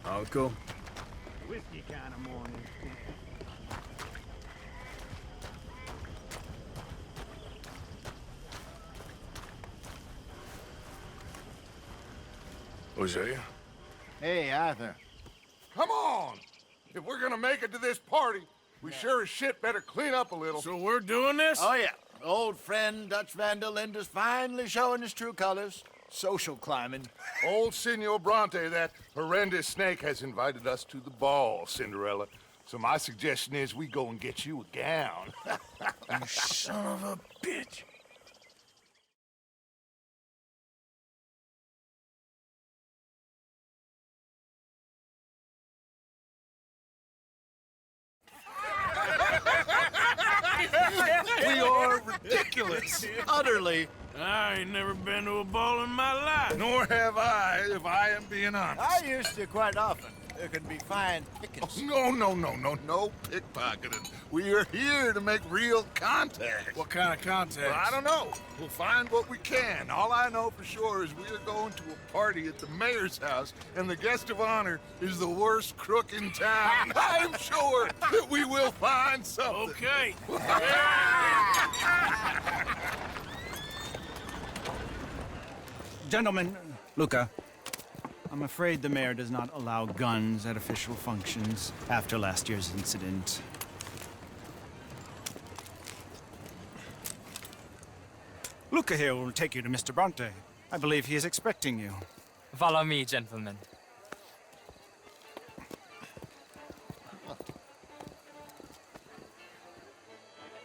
Uncle? Whiskey kind of morning. Hosea? Hey, Arthur. Come on! If we're gonna make it to this party, we sure as shit better clean up a little. So we're doing this? Oh, yeah. Old friend Dutch Van der Linde's finally showing his true colors. Social climbing. Old Senor Bronte, that horrendous snake, has invited us to the ball, Cinderella. So my suggestion is we go and get you a gown. You son of a bitch. We are ridiculous. Utterly. I ain't never been to a ball in my life. Nor have I, if I am being honest. I used to quite often. There can be fine pickings. No pickpocketing. We are here to make real contact. What kind of contact? Well, I don't know. We'll find what we can. All I know for sure is we are going to a party at the mayor's house, and the guest of honor is the worst crook in town. I'm sure that we will find something. Okay. Gentlemen, Luca, I'm afraid the mayor does not allow guns at official functions after last year's incident. Luca here will take you to Mr. Bronte. I believe he is expecting you. Follow me, gentlemen.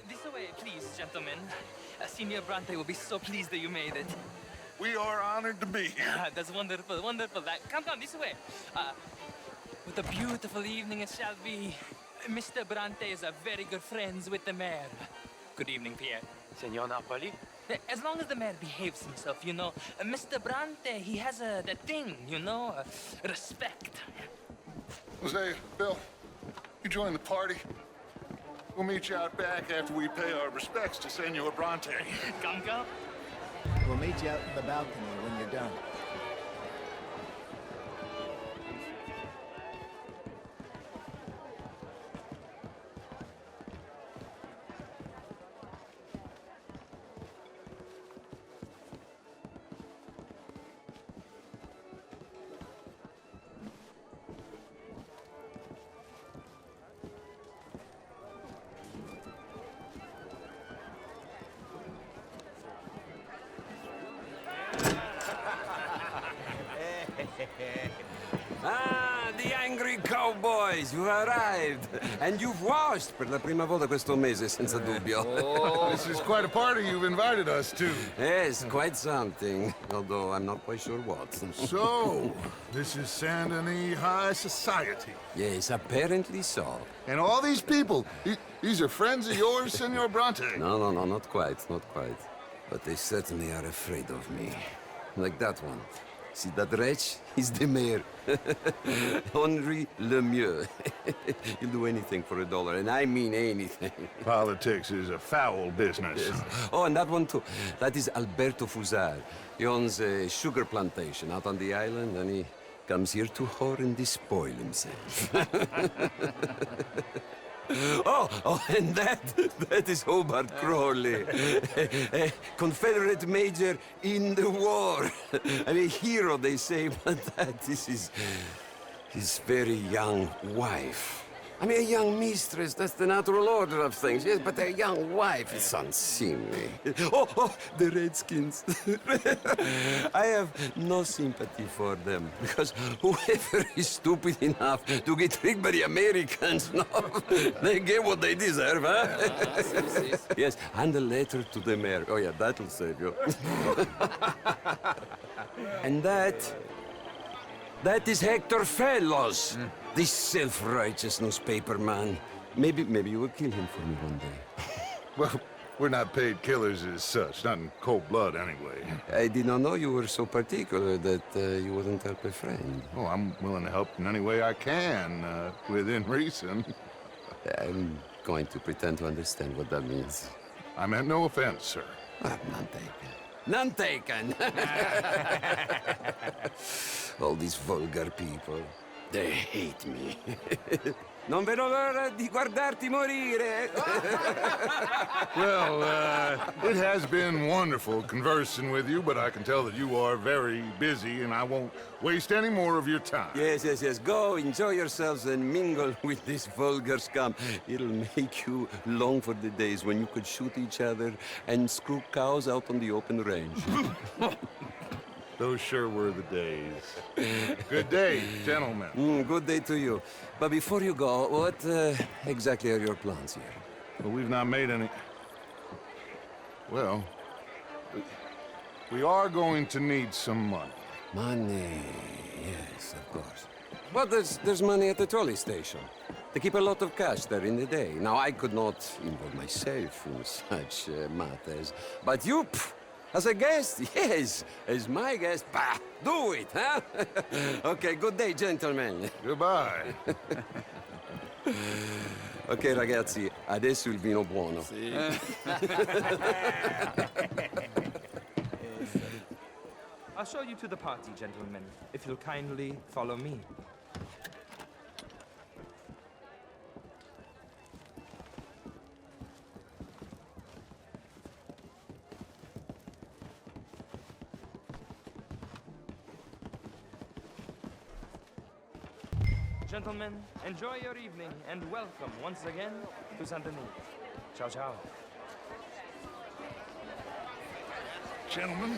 This way, please, gentlemen. Senior Bronte will be so pleased that you made it. We are honored to be here. That's wonderful, wonderful. Come, this way. What a beautiful evening it shall be. Mr. Bronte is a very good friends with the mayor. Good evening, Pierre. Senor Napoli? As long as the mayor behaves himself, you know. Mr. Bronte, he has that thing, you know, respect. Jose, Bill, you join the party. We'll meet you out back after we pay our respects to Senor Bronte. Come. We'll meet you out in the balcony when you're done. Ah, the angry cowboys, you've arrived. And you've washed per la prima volta questo mese, senza dubbio. This is quite a party you've invited us to. Yes, quite something. Although I'm not quite sure what. So, this is Saint Denis High Society. Yes, apparently so. And all these people, these are friends of yours, Senor Bronte? No, not quite, not quite. But they certainly are afraid of me. Like that one. See that wretch? He's the mayor. Henri Lemieux. He'll do anything for $1, and I mean anything. Politics is a foul business. Yes. Oh, and that one too. That is Alberto Fusar. He owns a sugar plantation out on the island, and he comes here to whore and despoil himself. Oh, and that is Hobart Crawley, a Confederate major in the war. I mean, hero, they say, but that is his very young wife. I mean, a young mistress, that's the natural order of things, yes, but a young wife is unseemly. Oh, the Redskins. I have no sympathy for them, because whoever is stupid enough to get tricked by the Americans, no, they get what they deserve, huh? Yes, and a letter to the mayor. Oh, yeah, that'll save you. And that is Hector Fellows. This self-righteous newspaper man. Maybe you will kill him for me one day. Well, we're not paid killers as such, not in cold blood anyway. I did not know you were so particular that you wouldn't help a friend. Oh, I'm willing to help in any way I can, within reason. I'm going to pretend to understand what that means. I meant no offense, sir. None taken. None taken! All these vulgar people. They hate me. Non vedo l'ora di guardarti morire. Well, it has been wonderful conversing with you, but I can tell that you are very busy, and I won't waste any more of your time. Yes, yes, yes. Go, enjoy yourselves and mingle with this vulgar scum. It'll make you long for the days when you could shoot each other and screw cows out on the open range. Those sure were the days. Good day, gentlemen. Good day to you. But before you go, what exactly are your plans here? Well, we've not made any... Well, we are going to need some money. Money, yes, of course. But there's money at the trolley station. They keep a lot of cash there in the day. Now, I could not involve myself in such matters. But you, as a guest, yes, as my guest, bah, do it, huh? Okay, good day, gentlemen. Goodbye. Ok, ragazzi, adesso il vino buono. I'll show you to the party, gentlemen, if you'll kindly follow me. Gentlemen, enjoy your evening and welcome once again to Saint Denis. Ciao, ciao. Gentlemen,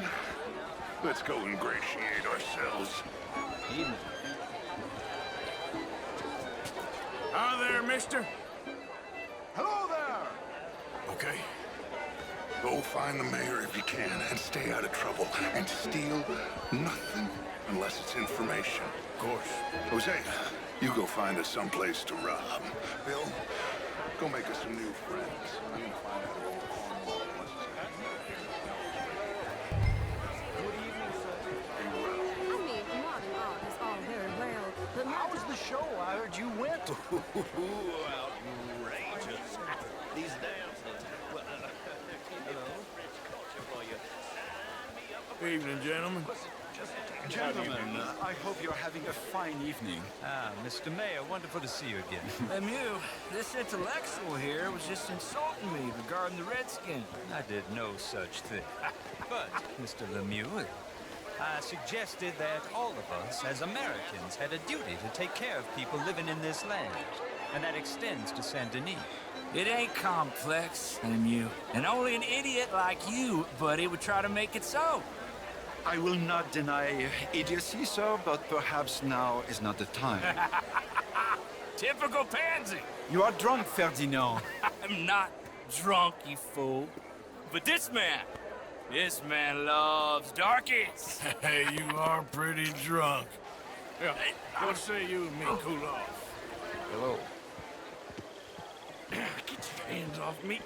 let's go ingratiate ourselves. Hi there, mister. Hello there! Okay. Go find the mayor if you can and stay out of trouble. And steal nothing unless it's information. Of course. Jose, you go find us someplace to rob. Bill, go make us some new friends. I'm gonna find out old Cornwall wants to I mean, modern art is all very well, but How was the show? I heard you went. Outrageous. These dances. Well, hello. French culture for you. Evening, gentlemen. Gentlemen, I hope you're having a fine evening. Ah, Mr. Mayor, wonderful to see you again. Lemieux, this intellectual here was just insulting me regarding the Redskins. I did no such thing. But, Mr. Lemieux, I suggested that all of us, as Americans, had a duty to take care of people living in this land. And that extends to Saint Denis. It ain't complex, Lemieux. And only an idiot like you, buddy, would try to make it so. I will not deny idiocy, sir, but perhaps now is not the time. Typical pansy. You are drunk, Ferdinand. I'm not drunk, you fool. But this man loves darkies. Hey, you are pretty drunk. Yeah, what say you and me cool off? Hello. Get your hands off me.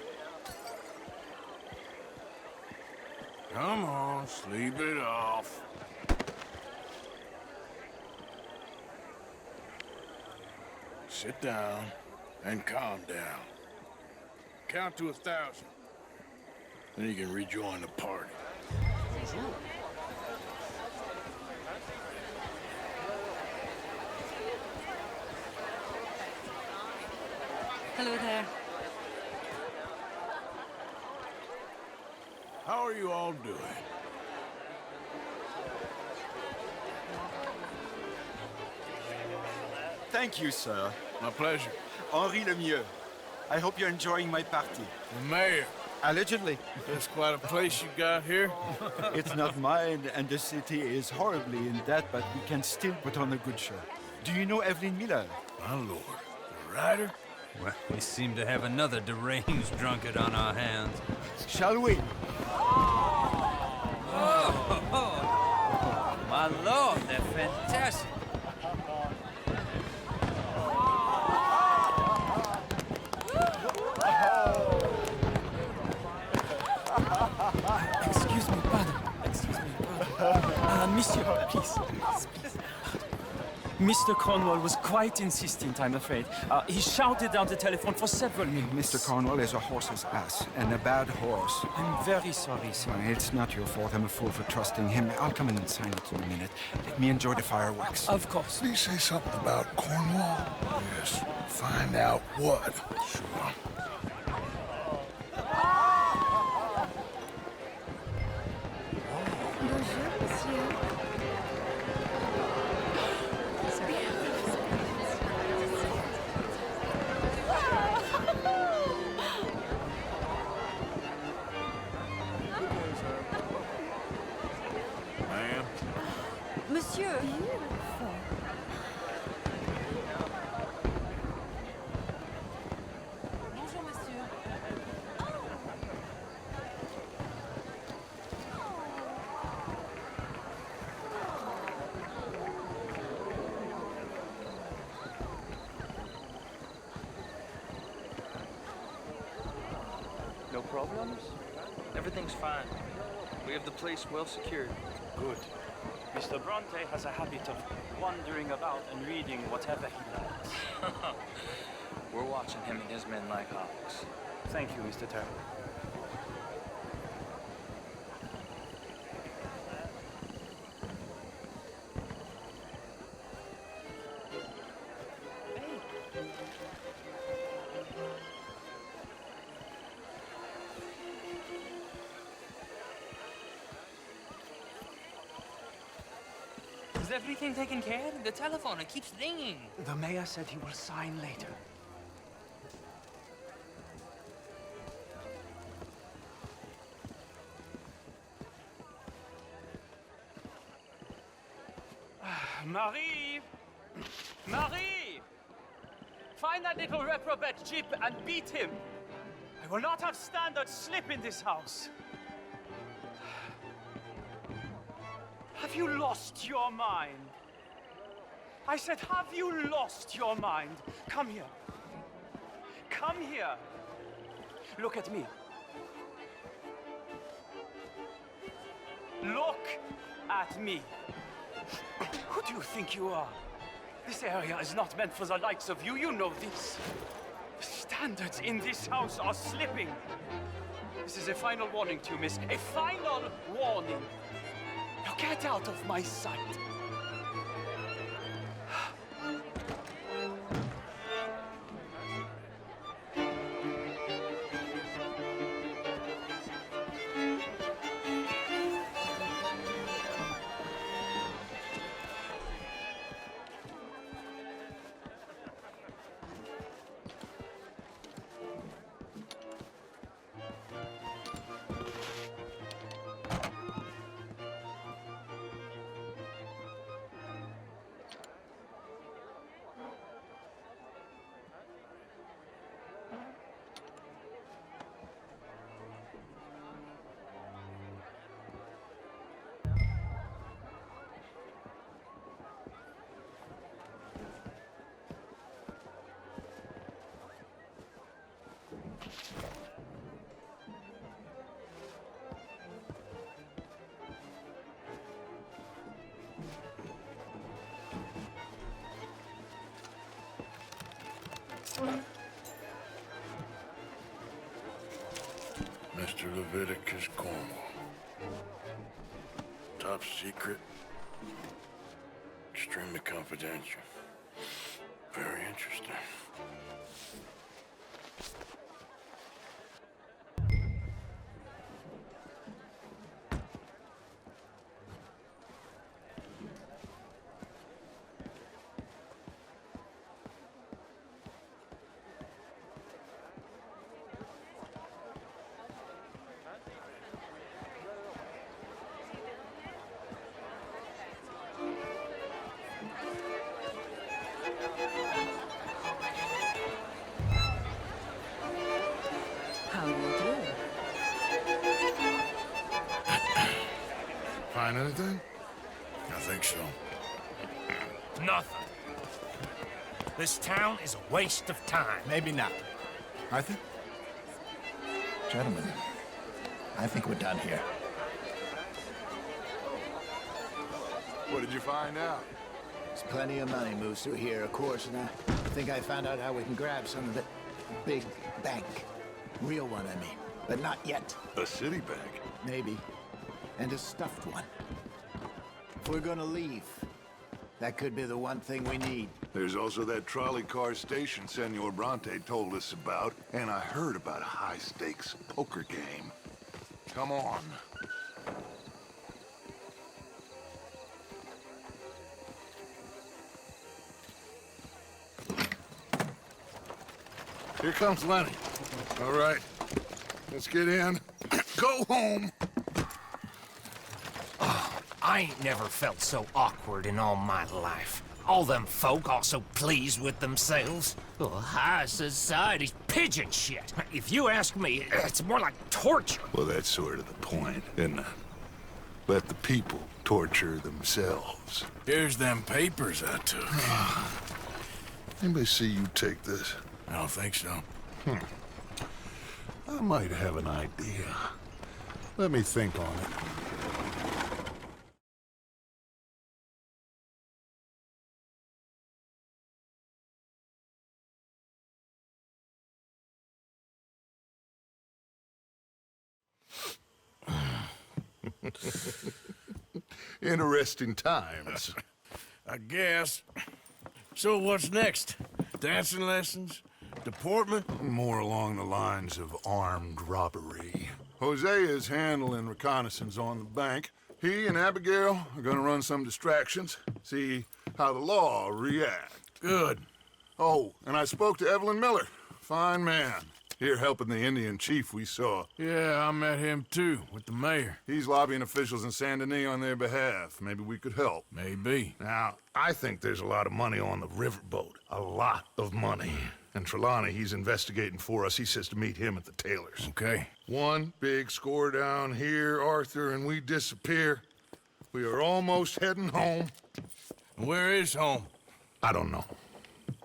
Come on, sleep it off. Sit down and calm down. Count to 1,000. Then you can rejoin the party. hello there. How are you all doing? Thank you, sir. My pleasure. Henri Lemieux. I hope you're enjoying my party. The mayor. Allegedly. That's quite a place you got here. It's not mine, and the city is horribly in debt, but we can still put on a good show. Do you know Evelyn Miller? My lord. The writer? Well, we seem to have another deranged drunkard on our hands. Shall we? My lord, they're fantastic. Excuse me, pardon. Excuse me, pardon. Monsieur, please. Mr. Cornwall was quite insistent, I'm afraid. He shouted down the telephone for several minutes. Mr. Cornwall is a horse's ass, and a bad horse. I'm very sorry, sir. It's not your fault. I'm a fool for trusting him. I'll come in and sign it in a minute. Let me enjoy the fireworks. Of course. Did he say something about Cornwall? Yes. Find out what. Sure. Bonjour, monsieur. Ma'am? Monsieur. Beautiful. Bonjour, monsieur. No problems? Everything's fine. We have the place well secured. Good. Mr. Bronte has a habit of wandering about and reading whatever he likes. We're watching him and his men like hawks. Thank you, Mr. Turner. Is everything taken care of? The telephone, it keeps ringing. The mayor said he will sign later. Marie! Marie! Find that little reprobate Jip and beat him. I will not have standards slip in this house. Have you lost your mind? I said, have you lost your mind? Come here. Come here. Look at me. Look at me. Who do you think you are? This area is not meant for the likes of you. You know this. The standards in this house are slipping. This is a final warning to you, miss. A final warning. Now get out of my sight. Mr. Leviticus Cornwall. Top secret. Extremely confidential. Very interesting. How do you do? Find anything? I think so. Nothing. This town is a waste of time. Maybe not. Arthur? Gentlemen, I think we're done here. What did you find out? There's plenty of money moves through here, of course, and I think I found out how we can grab some of it. Big bank. Real one, I mean. But not yet. A city bank? Maybe. And a stuffed one. If we're gonna leave, that could be the one thing we need. There's also that trolley car station Senor Bronte told us about, and I heard about a high-stakes poker game. Come on. Here comes Lenny. All right, let's get in. Go home. Oh, I ain't never felt so awkward in all my life. All them folk all so pleased with themselves. Oh, high society's pigeon shit. If you ask me, it's more like torture. Well, that's sort of the point, isn't it? Let the people torture themselves. Here's them papers I took. Anybody see you take this? I don't think so. I might have an idea. Let me think on it. Interesting times. I guess. So what's next? Dancing lessons? Deportment? More along the lines of armed robbery. Jose is handling reconnaissance on the bank. He and Abigail are gonna run some distractions, see how the law reacts. Good. Oh, and I spoke to Evelyn Miller. Fine man. Here helping the Indian chief we saw. Yeah, I met him too, with the mayor. He's lobbying officials in Saint Denis on their behalf. Maybe we could help. Maybe. Now, I think there's a lot of money on the riverboat. A lot of money. And Trelawney, he's investigating for us. He says to meet him at the Taylor's. Okay. One big score down here, Arthur, and we disappear. We are almost heading home. Where is home? I don't know.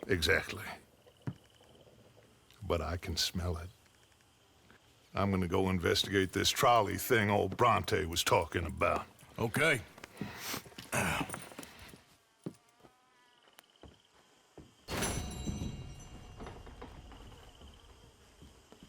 Exactly. But I can smell it. I'm gonna go investigate this trolley thing old Bronte was talking about. Okay.